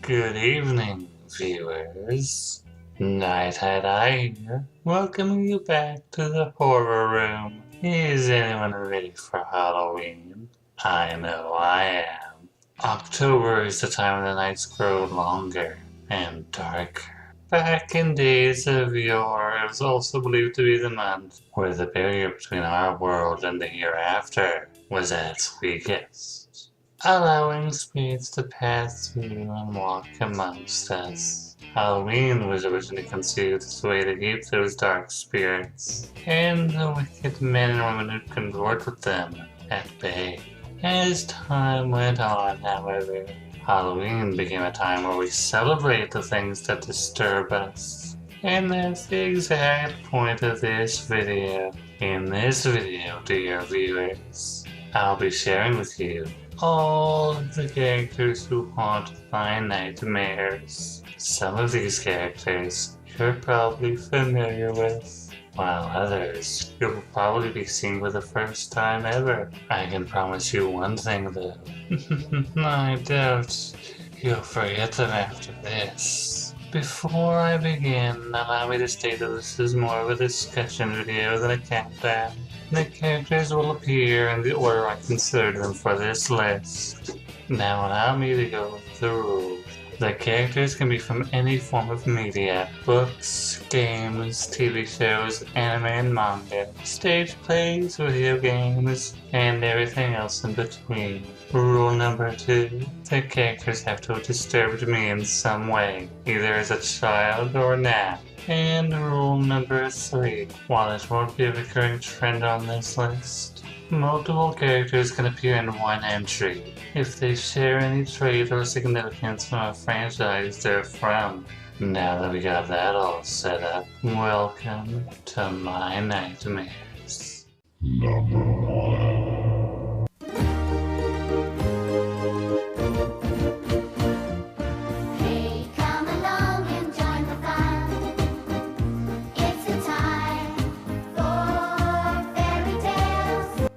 Good evening, viewers. Night here, welcoming you back to the horror room. Is anyone ready for Halloween? I know I am. October is the time when the nights grow longer and darker. Back in days of yore, it was also believed to be the month where the barrier between our world and the hereafter was at its weakest, allowing spirits to pass through and walk amongst us. Halloween was originally conceived as a way to keep those dark spirits and the wicked men and women who consorted with them at bay. As time went on, however, Halloween became a time where we celebrate the things that disturb us. And that's the exact point of this video. In this video, dear viewers, I'll be sharing with you all of the characters who haunt my nightmares. Some of these characters you're probably familiar with, while others you'll probably be seeing for the first time ever. I can promise you one thing though. I doubt you'll forget them after this. Before I begin, allow me to state that this is more of a discussion video than a countdown. The characters will appear in the order I considered them for this list. Now allow me to go over the rules. The characters can be from any form of media: books, games, TV shows, anime and manga, stage plays, video games, and everything else in between. Rule number 2, the characters have to have disturbed me in some way, either as a child or now. And rule number 3, while it won't be a recurring trend on this list, multiple characters can appear in one entry if they share any trait or significance from a franchise they're from. Now that we got that all set up, welcome to my nightmares. Number 1.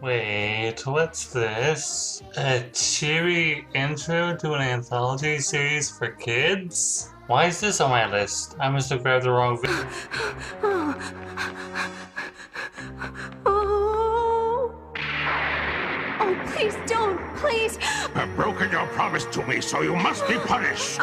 Wait, what's this? A cheery intro to an anthology series for kids? Why is this on my list? I must have grabbed the wrong video. Oh, please don't, please! I've broken your promise to me, so you must be punished!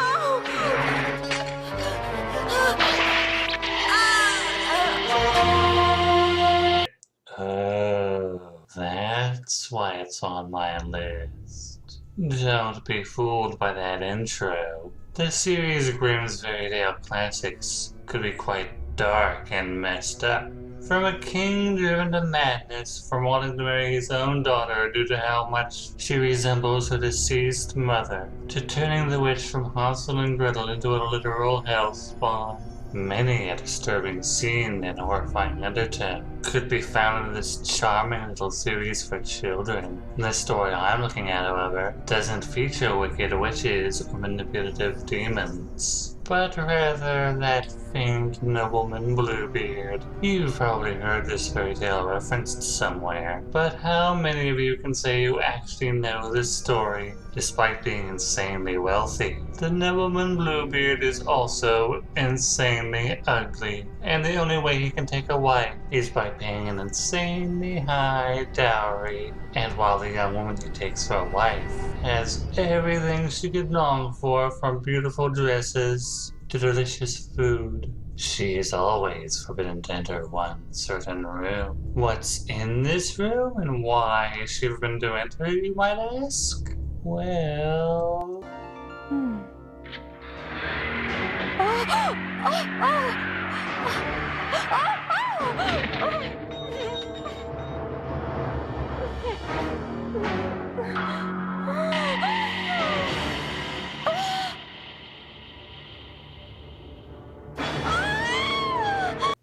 Oh, that's why it's on my list. Don't be fooled by that intro. The series of Grimm's fairy tale classics could be quite dark and messed up. From a king driven to madness from wanting to marry his own daughter due to how much she resembles her deceased mother, to turning the witch from Hansel and Gretel into a literal hellspawn. Many a disturbing scene and horrifying undertone could be found in this charming little series for children. The story I'm looking at, however, doesn't feature wicked witches or manipulative demons, but rather that famed nobleman Bluebeard. You've probably heard this fairy tale referenced somewhere, but how many of you can say you actually know this story, despite being insanely wealthy? The nobleman Bluebeard is also insanely ugly, and the only way he can take a wife is by paying an insanely high dowry. And while the young woman he takes for a wife has everything she could long for, from beautiful dresses to delicious food, she is always forbidden to enter one certain room. What's in this room and why is she forbidden to enter, you might ask? Well...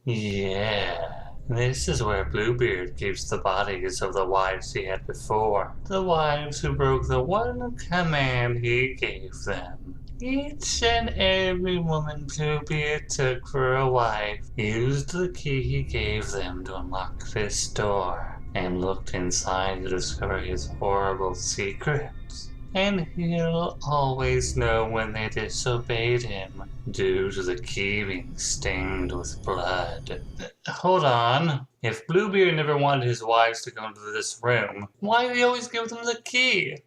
Yeah, this is where Bluebeard keeps the bodies of the wives he had before. The wives who broke the one command he gave them. Each and every woman Bluebeard took for a wife used the key he gave them to unlock this door and looked inside to discover his horrible secret. and he'll always know when they disobeyed him due to the key being stained with blood. Hold on. If Bluebeard never wanted his wives to go into this room, why did he always give them the key?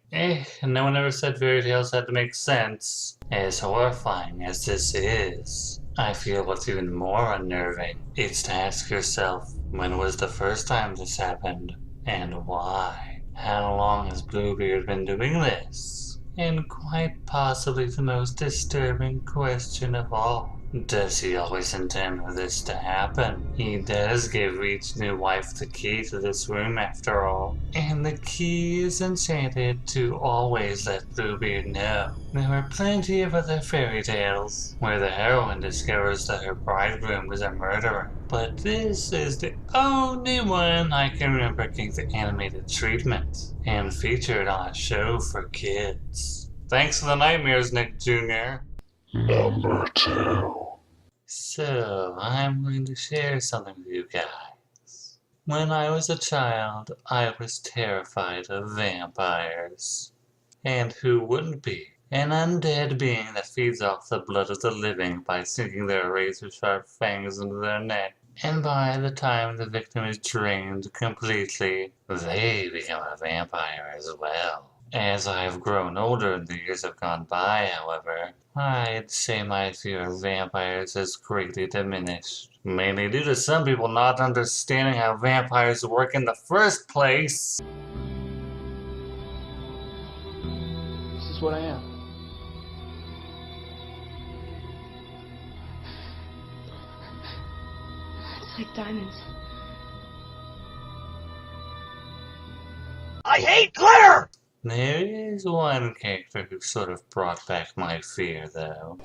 No one ever said fairy tales had to make sense. As horrifying as this is, I feel what's even more unnerving is to ask yourself, when was the first time this happened? And why? How long has Bluebeard been doing this? And quite possibly the most disturbing question of all. Does he always intend for this to happen? He does give each new wife the key to this room after all. And the key is enchanted to always let Bluebeard know. There are plenty of other fairy tales where the heroine discovers that her bridegroom is a murderer. But this is the only one I can remember getting the animated treatment and featured on a show for kids. Thanks for the nightmares, Nick Jr. Number 2. So, I'm going to share something with you guys. When I was a child, I was terrified of vampires. And who wouldn't be? An undead being that feeds off the blood of the living by sinking their razor-sharp fangs into their neck. And by the time the victim is drained completely, they become a vampire as well. As I have grown older and the years have gone by, however, I'd say my fear of vampires has greatly diminished. Mainly due to some people not understanding how vampires work in the first place. This is what I am. It's like diamonds. I hate glitter! There is one character who sort of brought back my fear, though.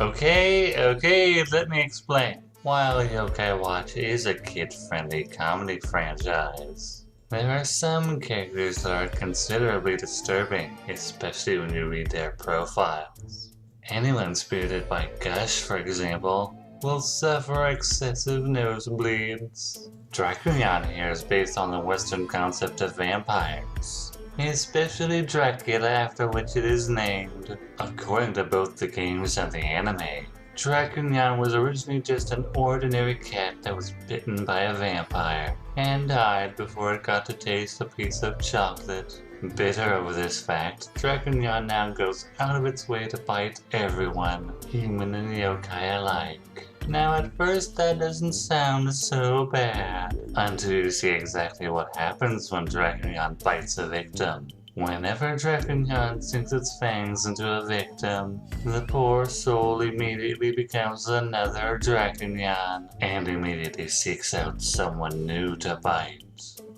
Okay, let me explain. While Yokai Watch is a kid-friendly comedy franchise, there are some characters that are considerably disturbing, especially when you read their profiles. Anyone spirited by Gush, for example, will suffer excessive nosebleeds. Dracula here is based on the Western concept of vampires, especially Dracula, after which it is named. According to both the games and the anime, Dracula was originally just an ordinary cat that was bitten by a vampire and died before it got to taste a piece of chocolate. Bitter over this fact, Dracula now goes out of its way to bite everyone, human and yokai alike. Now at first that doesn't sound so bad, until you see exactly what happens when Dracula bites a victim. Whenever Dracula sinks its fangs into a victim, the poor soul immediately becomes another Dracula, and immediately seeks out someone new to bite.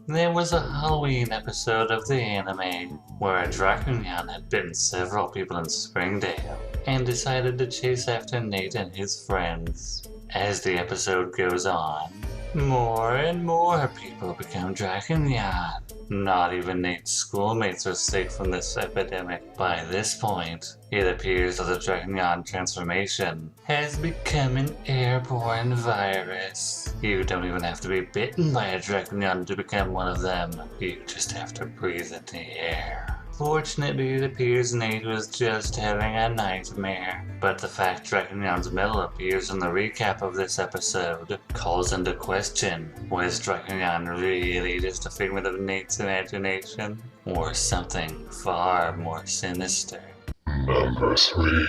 There was a Halloween episode of the anime where a Dracula had bitten several people in Springdale and decided to chase after Nate and his friends. As the episode goes on, more and more people become Dracula. Not even Nate's schoolmates are safe from this epidemic. By this point, it appears that the Dracula transformation has become an airborne virus. You don't even have to be bitten by a Dracula to become one of them. You just have to breathe in the air. Fortunately, it appears Nate was just having a nightmare, but the fact Dracula's medal appears in the recap of this episode calls into question, was Dracula really just a figment of Nate's imagination, or something far more sinister? Number 3.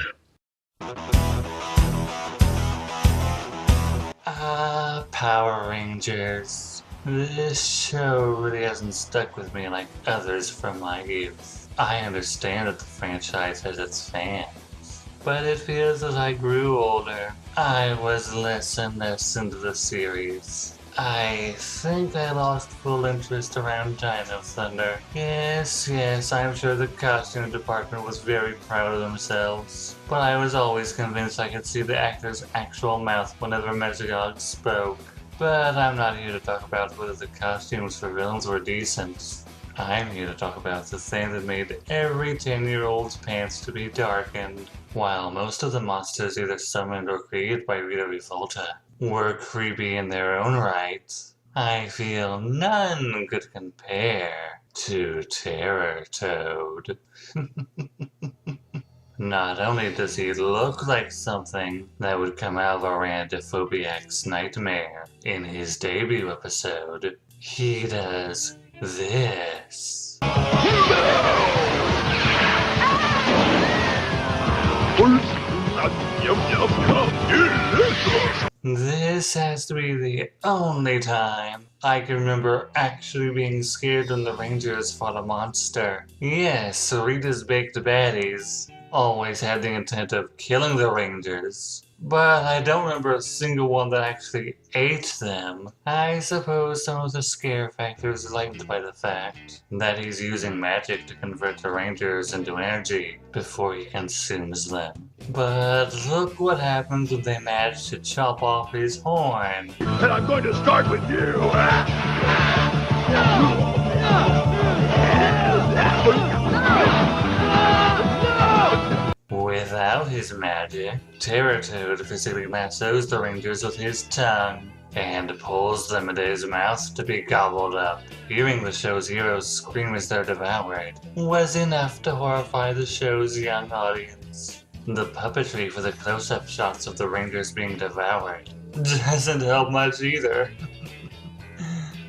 Power Rangers. This show really hasn't stuck with me like others from my youth. I understand that the franchise has its fans, but it feels as I grew older, I was less and less into the series. I think I lost full interest around Dino Thunder. Yes, I'm sure the costume department was very proud of themselves, but I was always convinced I could see the actor's actual mouth whenever Megazord spoke. But I'm not here to talk about whether the costumes for villains were decent. I'm here to talk about the thing that made every 10-year-old's pants to be darkened. While most of the monsters either summoned or created by Rita Revolta were creepy in their own right, I feel none could compare to Terror Toad. Not only does he look like something that would come out of a Randophobiac's nightmare in his debut episode, he does this. This has to be the only time I can remember actually being scared when the Rangers fought a monster. Yes, Rita's baked baddies always had the intent of killing the Rangers, but I don't remember a single one that actually ate them. I suppose some of the scare factor is lightened by the fact that he's using magic to convert the Rangers into energy before he consumes them. But look what happens when they manage to chop off his horn. And I'm going to start with you. Without his magic, Terror Toad physically lassos the Rangers with his tongue and pulls them into his mouth to be gobbled up. Hearing the show's heroes scream as they're devoured was enough to horrify the show's young audience. The puppetry for the close-up shots of the Rangers being devoured doesn't help much either.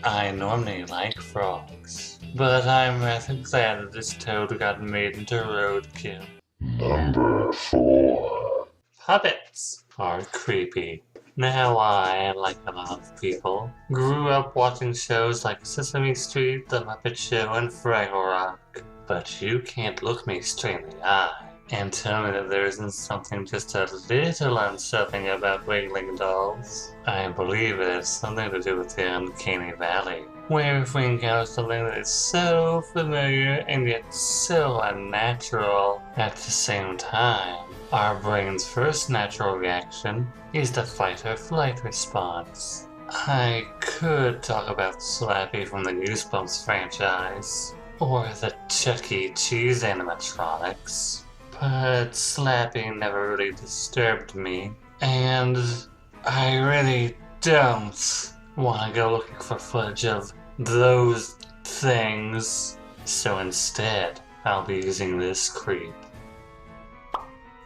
I normally like frogs, but I'm rather glad that this toad got made into roadkill. Number 4. Puppets are creepy. Now I, like a lot of people, grew up watching shows like Sesame Street, The Muppet Show, and Fraggle Rock. But you can't look me straight in the eye and tell me that there isn't something just a little unsettling about wiggling dolls. I believe it has something to do with the uncanny valley, where if we encounter something that is so familiar and yet so unnatural at the same time, our brain's first natural reaction is the fight or flight response. I could talk about Slappy from the Goosebumps franchise, or the Chuck E. Cheese animatronics, but Slappy never really disturbed me, and I really don't want to go looking for footage of those things. So instead, I'll be using this creep.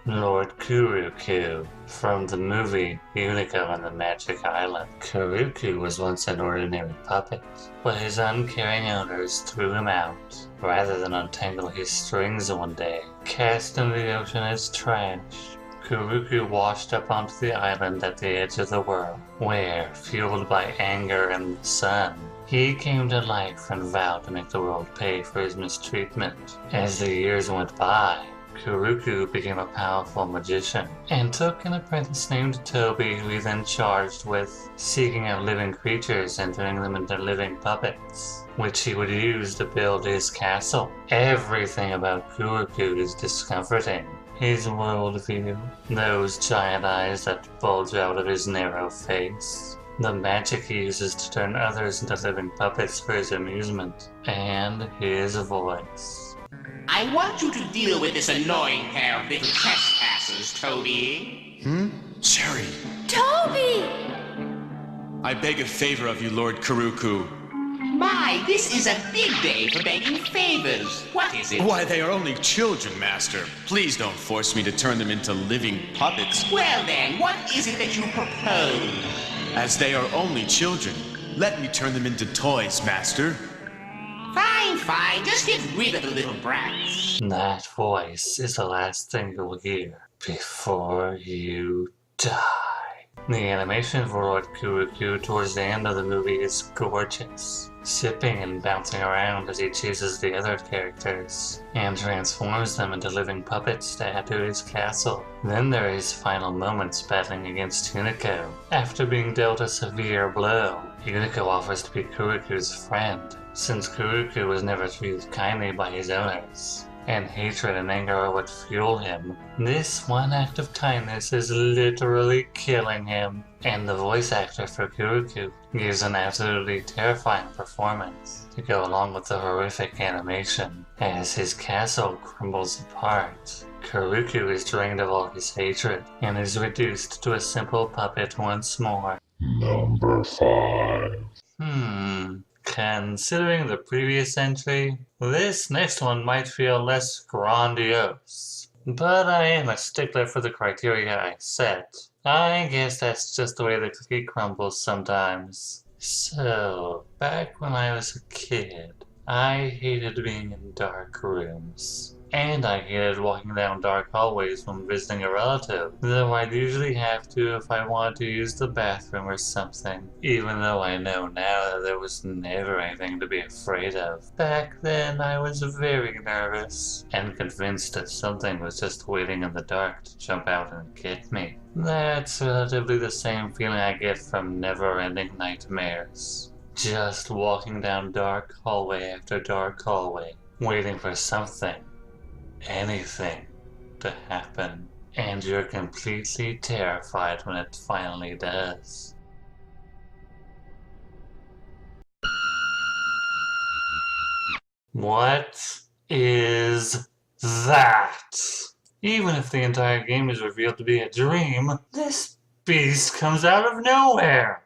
Lord Kuruku, from the movie Unico and the Magic Island. Kuruku was once an ordinary puppet, but his uncaring owners threw him out, rather than untangle his strings one day. Cast into the ocean as trash, Kuruku washed up onto the island at the edge of the world, where, fueled by anger and the sun, he came to life and vowed to make the world pay for his mistreatment. As the years went by, Kuruku became a powerful magician and took an apprentice named Toby, who he then charged with seeking out living creatures and turning them into living puppets, which he would use to build his castle. Everything about Kuruku is discomforting. His worldview, those giant eyes that bulge out of his narrow face, the magic he uses to turn others into living puppets for his amusement, and his voice. I want you to deal with this annoying pair of little trespassers, Toby. Cherry, Toby! I beg a favor of you, Lord Kuruku. My, this is a big day for begging favors. What is it? Why, they are only children, Master. Please don't force me to turn them into living puppets. Well then, what is it that you propose? As they are only children, let me turn them into toys, Master. Fine, just get rid of the little brats. That voice is the last thing you'll hear before you die. The animation for Lord Kuruku towards the end of the movie is gorgeous, zipping and bouncing around as he chases the other characters and transforms them into living puppets to add to his castle. Then there are his final moments battling against Unico. After being dealt a severe blow, Unico offers to be Kuruku's friend, since Kuruku was never treated kindly by his owners, and hatred and anger are what fuel him. This one act of kindness is literally killing him, and the voice actor for Kuruku gives an absolutely terrifying performance to go along with the horrific animation. As his castle crumbles apart, Kuruku is drained of all his hatred and is reduced to a simple puppet once more. Number 5. Considering the previous entry, this next one might feel less grandiose. But I am a stickler for the criteria I set. I guess that's just the way the cookie crumbles sometimes. So, back when I was a kid, I hated being in dark rooms. And I hated walking down dark hallways when visiting a relative, though I'd usually have to if I wanted to use the bathroom or something, even though I know now that there was never anything to be afraid of. Back then, I was very nervous, and convinced that something was just waiting in the dark to jump out and get me. That's relatively the same feeling I get from never-ending nightmares. Just walking down dark hallway after dark hallway, waiting for something, anything, to happen, and you're completely terrified when it finally does. What is that? Even if the entire game is revealed to be a dream, this beast comes out of nowhere!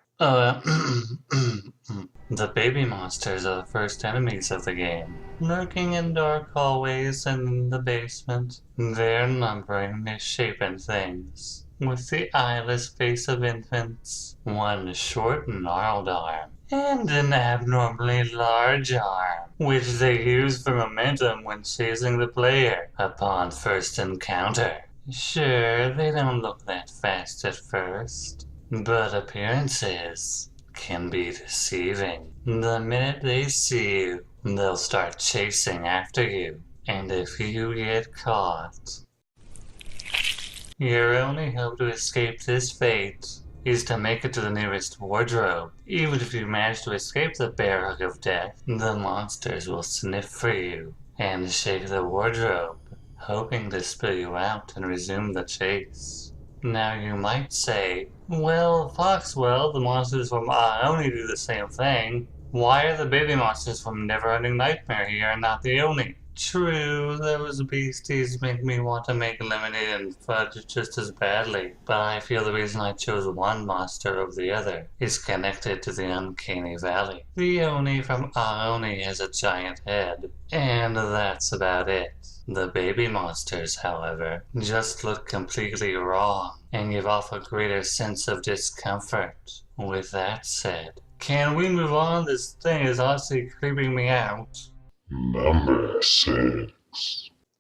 The baby monsters are the first enemies of the game, lurking in dark hallways and in the basement, their numbering misshapen things, with the eyeless face of infants, one short gnarled arm, and an abnormally large arm, which they use for momentum when chasing the player upon first encounter. Sure, they don't look that fast at first, but appearances can be deceiving. The minute they see you, they'll start chasing after you, and if you get caught, your only hope to escape this fate is to make it to the nearest wardrobe. Even if you manage to escape the bear hug of death, the monsters will sniff for you and shake the wardrobe, hoping to spill you out and resume the chase. Now you might say, well, Foxwell, the monsters from Oni do the same thing. Why are the baby monsters from Neverending Nightmare here and not the Oni? True, those beasties make me want to make lemonade and fudge just as badly, but I feel the reason I chose one monster over the other is connected to the uncanny valley. The Oni from Oni has a giant head, and that's about it. The baby monsters, however, just look completely wrong and give off a greater sense of discomfort. With that said, can we move on? This thing is honestly creeping me out. Number 6.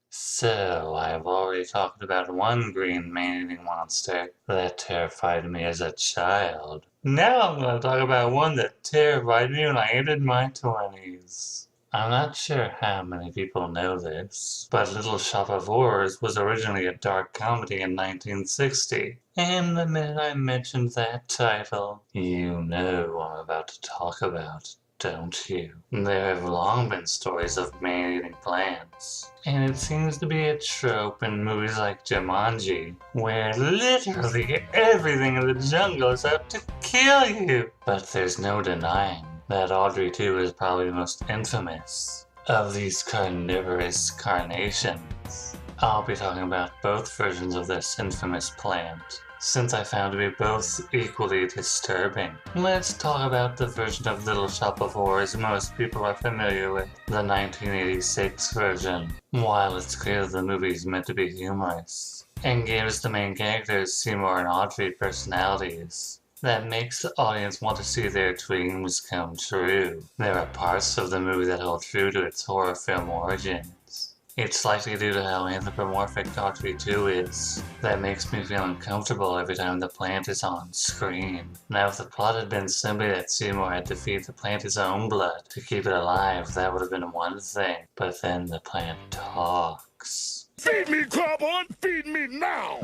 So, I've already talked about one green man-eating monster that terrified me as a child. Now I'm going to talk about one that terrified me when I entered my 20s. I'm not sure how many people know this, but Little Shop of Horrors was originally a dark comedy in 1960. And the minute I mentioned that title, you know what I'm about to talk about, don't you? There have long been stories of man-eating plants, and it seems to be a trope in movies like Jumanji, where literally everything in the jungle is out to kill you. But there's no denying that Audrey 2 is probably the most infamous of these carnivorous carnations. I'll be talking about both versions of this infamous plant, since I found to be both equally disturbing. Let's talk about the version of Little Shop of Horrors most people are familiar with, the 1986 version. While it's clear the movie is meant to be humorous, and gives the main characters Seymour and Audrey personalities, that makes the audience want to see their dreams come true. There are parts of the movie that hold true to its horror film origins. It's likely due to how anthropomorphic Audrey 2 is. That makes me feel uncomfortable every time the plant is on screen. Now if the plot had been simply that Seymour had to feed the plant his own blood to keep it alive, that would have been one thing. But then the plant talks. Feed me, Clawborn! Feed me now!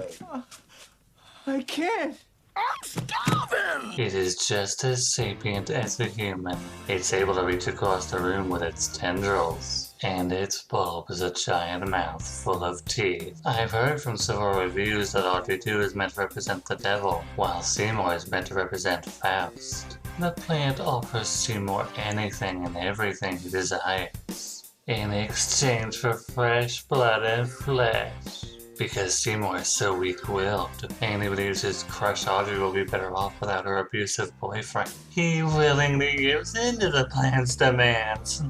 I can't. I'm starving! It is just as sapient as a human. It's able to reach across the room with its tendrils, and its bulb is a giant mouth full of teeth. I've heard from several reviews that Audrey 2 is meant to represent the devil, while Seymour is meant to represent Faust. The plant offers Seymour anything and everything he desires, in exchange for fresh blood and flesh. because Seymour is so weak-willed, and he believes his crush Audrey will be better off without her abusive boyfriend. He willingly gives in to the plan's demands.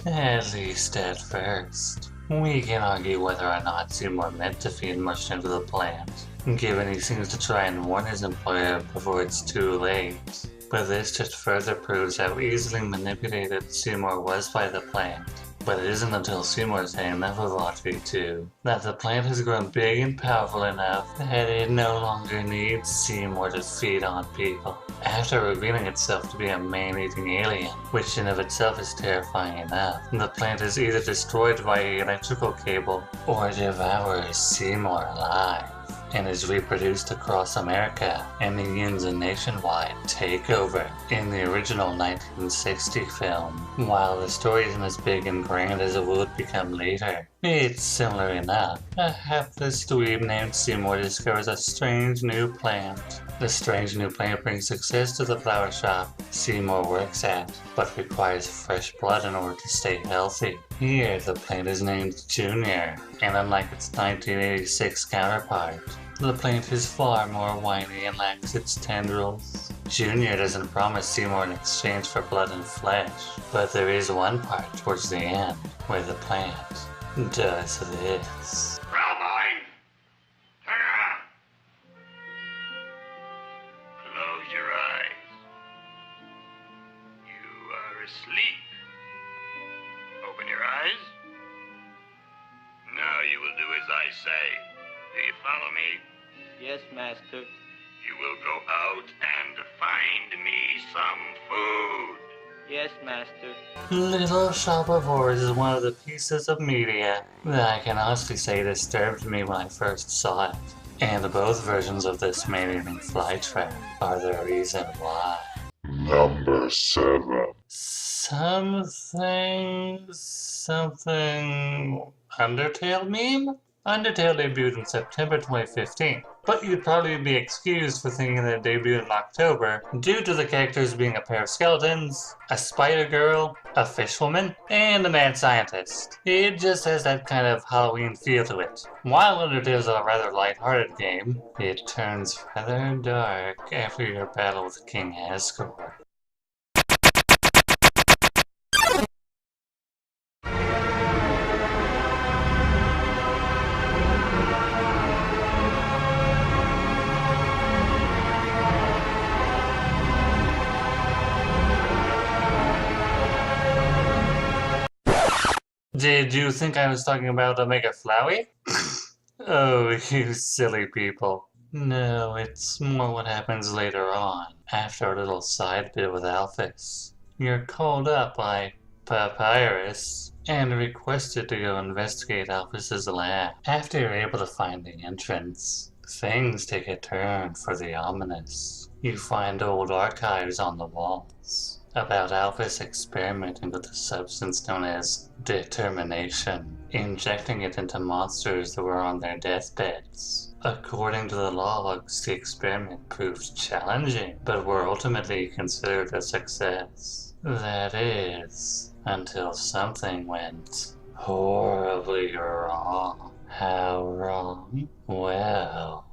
At least at first. We can argue whether or not Seymour meant to feed much into the plant, given he seems to try and warn his employer before it's too late. But this just further proves how easily manipulated Seymour was by the plant. But it isn't until Seymour's had enough of Audrey too, that the plant has grown big and powerful enough that it no longer needs Seymour to feed on people. After revealing itself to be a man-eating alien, which in of itself is terrifying enough, the plant is either destroyed via electrical cable or devours Seymour alive, and is reproduced across America and begins a nationwide takeover. In the original 1960 film, while the story isn't as big and grand as it would become later, it's similar enough. A hapless dweeb named Seymour discovers a strange new plant. The strange new plant brings success to the flower shop Seymour works at, but requires fresh blood in order to stay healthy. Here, the plant is named Junior, and unlike its 1986 counterpart, the plant is far more whiny and lacks its tendrils. Junior doesn't promise Seymour in exchange for blood and flesh, but there is one part towards the end where the plant does this. Fraulein! Turn around! Close your eyes. You are asleep. Open your eyes. Now you will do as I say. Do you follow me? Yes, Master. You will go out and find me some food. Yes, Master. Little Shop of Horrors is one of the pieces of media that I can honestly say disturbed me when I first saw it. And both versions of this man-eating flytrap are the reason why. Number 7. Something Undertale meme? Undertale debuted in September 2015, but you'd probably be excused for thinking that it debuted in October due to the characters being a pair of skeletons, a spider girl, a fishwoman, and a mad scientist. It just has that kind of Halloween feel to it. While Undertale is a rather lighthearted game, it turns rather dark after your battle with King Asgore. Did you think I was talking about Omega Flowey? Oh, you silly people. No, it's more what happens later on, after a little side bit with Alphys. You're called up by Papyrus and requested to go investigate Alphys's lab. After you're able to find the entrance, things take a turn for the ominous. You find old archives on the walls about Alphys experimenting with a substance known as determination, injecting it into monsters that were on their deathbeds. According to the logs, the experiment proved challenging, but were ultimately considered a success. That is, until something went horribly wrong. How wrong? Well...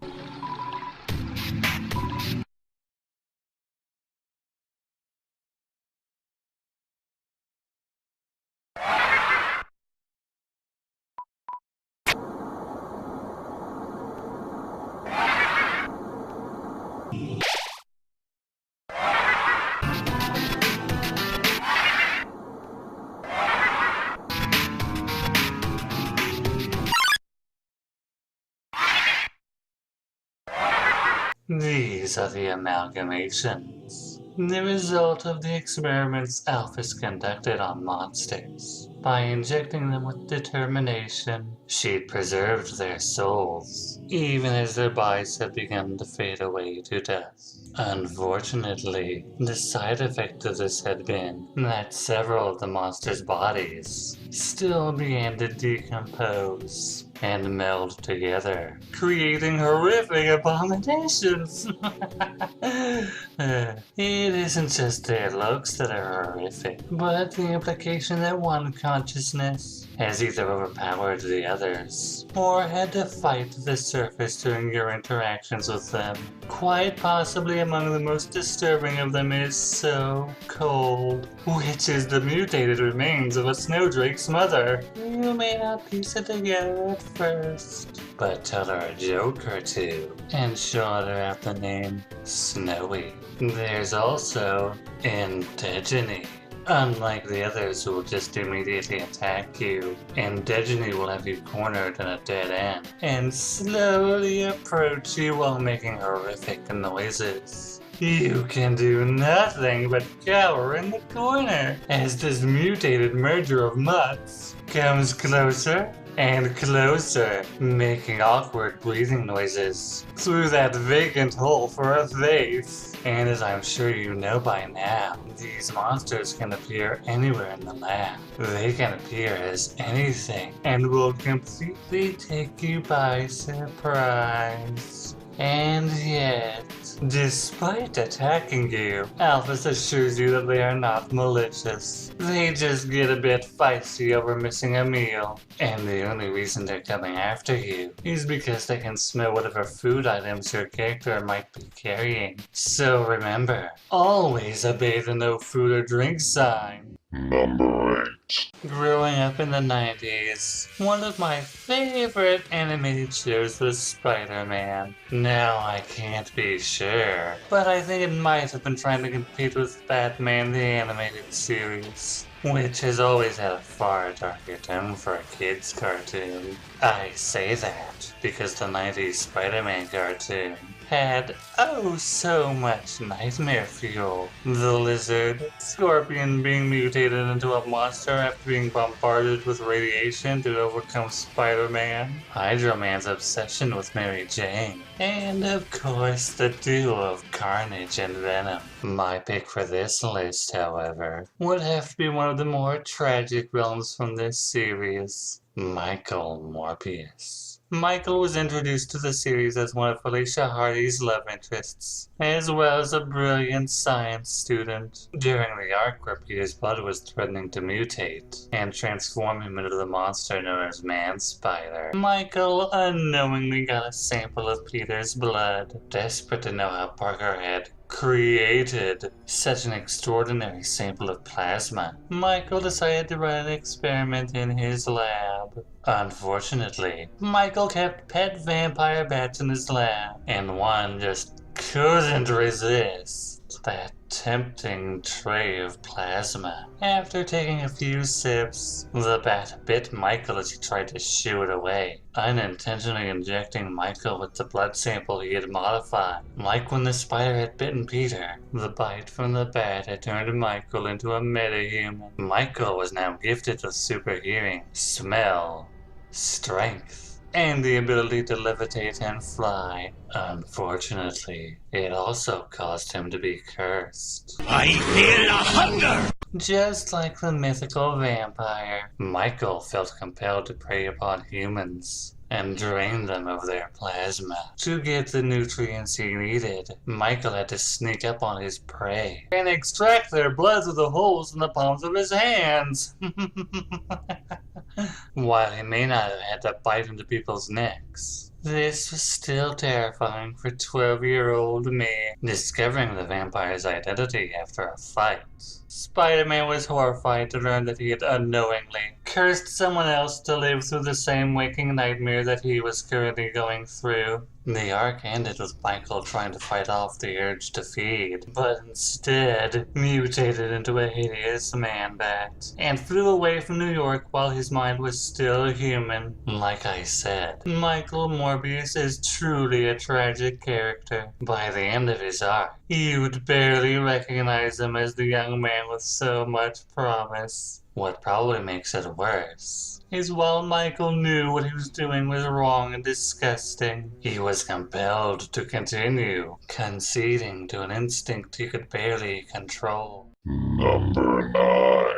These are the amalgamations, the result of the experiments Alphys conducted on monsters. By injecting them with determination, she'd preserved their souls, even as their bodies had begun to fade away to dust. Unfortunately, the side effect of this had been that several of the monsters' bodies still began to decompose and meld together, creating horrific abominations. It isn't just their looks that are horrific, but the implication that one consciousness has either overpowered the others, or had to fight to the surface during your interactions with them. Quite possibly among the most disturbing of them is So Cold, which is the mutated remains of a snowdrake's mother. You may not piece it together at first, but tell her a joke or two, and short her out the name Snowy. There's also Indigeny. Unlike the others who will just immediately attack you, Indigeny will have you cornered in a dead end, and slowly approach you while making horrific noises. You can do nothing but cower in the corner as this mutated merger of mutts comes closer and closer, making awkward breathing noises through that vacant hole for a face. And as I'm sure you know by now, these monsters can appear anywhere in the lab. They can appear as anything and will completely take you by surprise. And yet, despite attacking you, Alphys assures you that they are not malicious. They just get a bit feisty over missing a meal. And the only reason they're coming after you is because they can smell whatever food items your character might be carrying. So remember, always obey the no food or drink sign. Number 8. Growing up in the 90s, one of my favorite animated shows was Spider-Man. Now I can't be sure, but I think it might have been trying to compete with Batman the Animated Series, which has always had a far darker tone for a kid's cartoon. I say that because the 90s Spider-Man cartoon had oh so much nightmare fuel. The lizard, Scorpion being mutated into a monster after being bombarded with radiation to overcome Spider-Man, Hydro Man's obsession with Mary Jane, and of course the duo of Carnage and Venom. My pick for this list, however, would have to be one of the more tragic villains from this series, Michael Morbius. Michael was introduced to the series as one of Felicia Hardy's love interests, as well as a brilliant science student. During the arc where Peter's blood was threatening to mutate and transform him into the monster known as Man-Spider, Michael unknowingly got a sample of Peter's blood, desperate to know how Parker had created such an extraordinary sample of plasma. Michael decided to run an experiment in his lab. Unfortunately, Michael kept pet vampire bats in his lab, and one just couldn't resist that tempting tray of plasma. After taking a few sips, the bat bit Michael as he tried to shoo it away, unintentionally injecting Michael with the blood sample he had modified. Like when the spider had bitten Peter, the bite from the bat had turned Michael into a metahuman. Michael was now gifted with super hearing, smell, strength, and the ability to levitate and fly. Unfortunately, it also caused him to be cursed. I feel a hunger! Just like the mythical vampire, Michael felt compelled to prey upon humans and drain them of their plasma. To get the nutrients he needed, Michael had to sneak up on his prey and extract their blood through the holes in the palms of his hands. While he may not have had to bite into people's necks, this was still terrifying for 12-year-old me. Discovering the vampire's identity after a fight, Spider-Man was horrified to learn that he had unknowingly cursed someone else to live through the same waking nightmare that he was currently going through. The arc ended with Michael trying to fight off the urge to feed, but instead mutated into a hideous man-bat and flew away from New York while his mind was still human. Like I said, Michael Morbius is truly a tragic character. By the end of his arc, you'd barely recognize him as the young man with so much promise. What probably makes it worse is while Michael knew what he was doing was wrong and disgusting, he was compelled to continue, conceding to an instinct he could barely control. Number 9.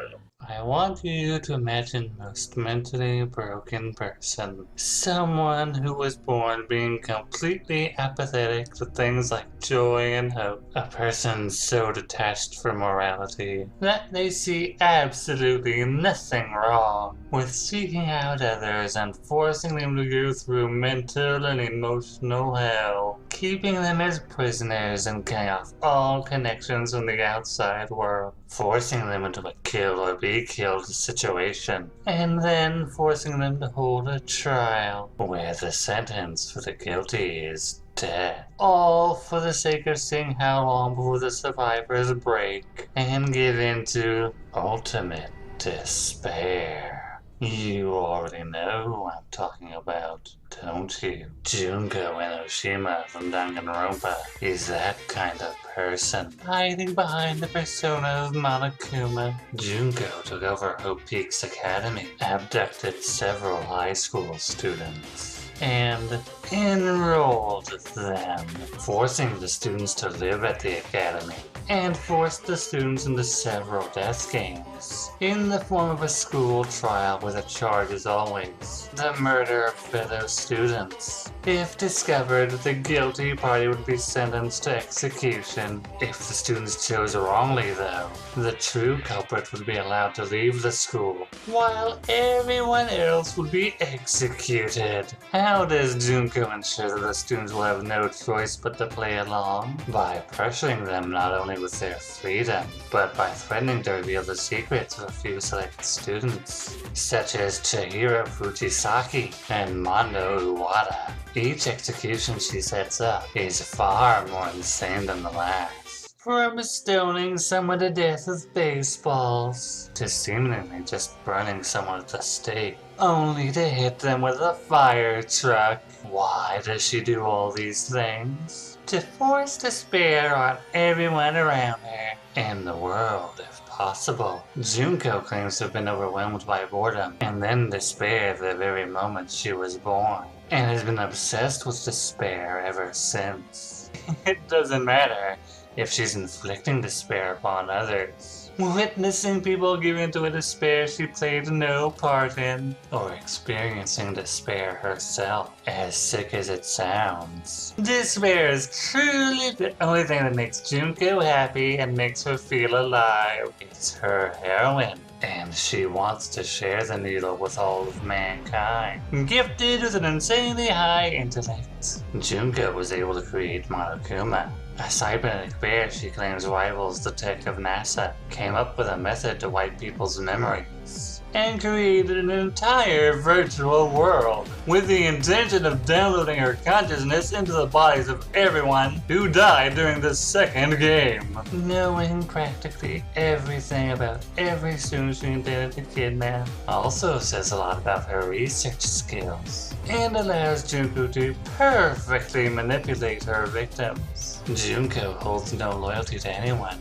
I want you to imagine the most mentally broken person. Someone who was born being completely apathetic to things like joy and hope. A person so detached from morality that they see absolutely nothing wrong with seeking out others and forcing them to go through mental and emotional hell, keeping them as prisoners and cutting off all connections from the outside world, forcing them into a kill or be killed situation, and then forcing them to hold a trial where the sentence for the guilty is death. All for the sake of seeing how long before the survivors break and give in to ultimate despair. You already know who I'm talking about, don't you? Junko Enoshima from Danganronpa is that kind of person, hiding behind the persona of Monokuma. Junko took over Hope Peaks Academy, abducted several high school students, and enrolled them, forcing the students to live at the academy, and forced the students into several death games, in the form of a school trial where the charge is always the murder of fellow students. If discovered, the guilty party would be sentenced to execution. If the students chose wrongly, though, the true culprit would be allowed to leave the school, while everyone else would be executed. How does Junko ensure that the students will have no choice but to play along? By pressuring them not only with their freedom, but by threatening to reveal the secrets of a few selected students, such as Chihiro Fujisaki and Mondo Uwada. Each execution she sets up is far more insane than the last. From stoning someone to death with baseballs, to seemingly just burning someone at the stake, only to hit them with a fire truck. Why does she do all these things? To force despair on everyone around her, and the world if possible. Junko claims to have been overwhelmed by boredom, and then despair the very moment she was born, and has been obsessed with despair ever since. It doesn't matter if she's inflicting despair upon others, witnessing people give into a despair she played no part in, or experiencing despair herself, as sick as it sounds. Despair is truly the only thing that makes Junko happy and makes her feel alive. It's her heroine, and she wants to share the needle with all of mankind. Gifted with an insanely high intellect, Junko was able to create Monokuma, a cybernetic bear she claims rivals the tech of NASA, came up with a method to wipe people's memories, and created an entire virtual world with the intention of downloading her consciousness into the bodies of everyone who died during the second game. Knowing practically everything about every student she intended to kidnap also says a lot about her research skills, and allows Junko to perfectly manipulate her victims. Junko holds no loyalty to anyone,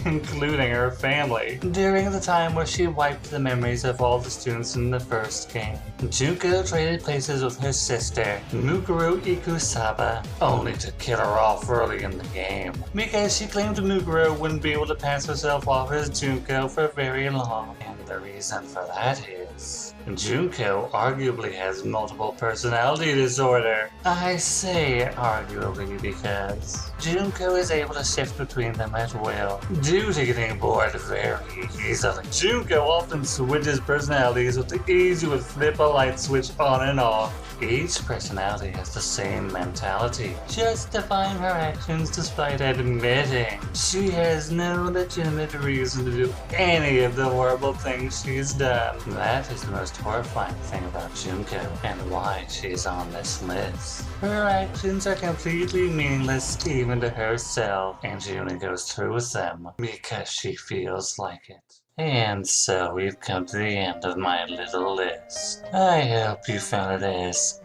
including her family, during the time where she wiped the memories of all the students in the first game. Junko traded places with her sister, Mukuro Ikusaba, only to kill her off early in the game, because she claimed Mukuro wouldn't be able to pass herself off as Junko for very long. And the reason for that is Junko arguably has multiple personality disorder. I say arguably because Junko is able to shift between them at will, due to getting bored very easily. Junko often switches personalities with the ease you would flip a light switch on and off. Each personality has the same mentality, justifying her actions despite admitting she has no legitimate reason to do any of the horrible things she's done. That is the most horrifying thing about Junko, and why she's on this list. Her actions are completely meaningless even to herself, and she only goes through with them because she feels like it. And so we've come to the end of my little list. I hope you found it as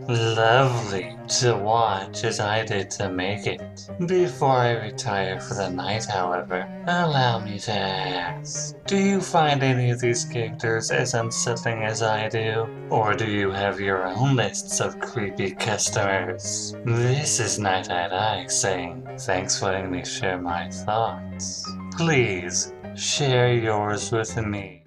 lovely to watch as I did to make it. Before I retire for the night, however, allow me to ask, do you find any of these characters as unsettling as I do? Or do you have your own lists of creepy customers? This is Night Eye saying, thanks for letting me share my thoughts. Please, share yours with me.